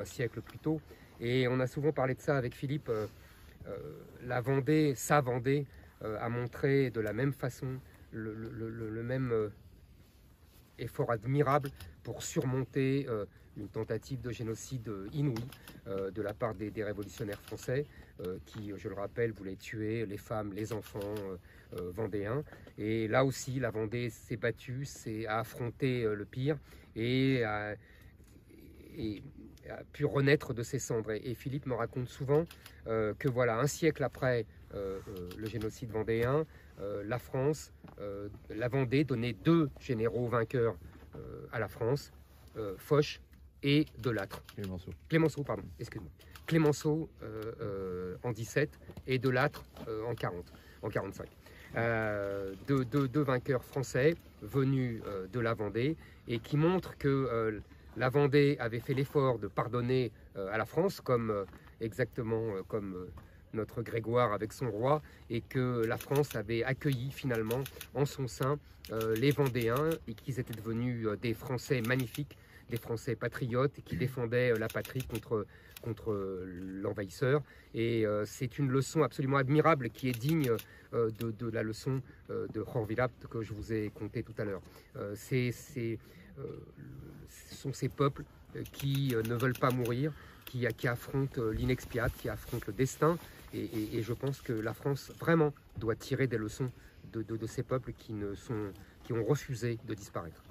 un siècle plus tôt. Et on a souvent parlé de ça avec Philippe. La Vendée, sa Vendée, a montré de la même façon le même effort admirable pour surmonter une tentative de génocide inouïe de la part des révolutionnaires français qui, je le rappelle, voulaient tuer les femmes, les enfants vendéens. Et là aussi, la Vendée s'est battue, a affronté le pire et a pu renaître de ses cendres. Et Philippe me raconte souvent que voilà, un siècle après le génocide vendéen, la France, la Vendée donnait 2 généraux vainqueurs à la France, Foch et Delattre. Clémenceau, pardon, excuse-moi. Clémenceau en 17 et Delattre en 40, en 45. Deux vainqueurs français venus de la Vendée et qui montrent que la Vendée avait fait l'effort de pardonner à la France, exactement comme notre Grégoire avec son roi, et que la France avait accueilli finalement en son sein les Vendéens et qu'ils étaient devenus des Français magnifiques, des Français patriotes qui défendaient la patrie contre l'envahisseur. Et c'est une leçon absolument admirable qui est digne de la leçon de Jorvillapt que je vous ai contée tout à l'heure. Ce sont ces peuples qui ne veulent pas mourir, qui affrontent l'inexpiable, qui affrontent le destin. Et je pense que la France vraiment doit tirer des leçons de ces peuples qui ont refusé de disparaître.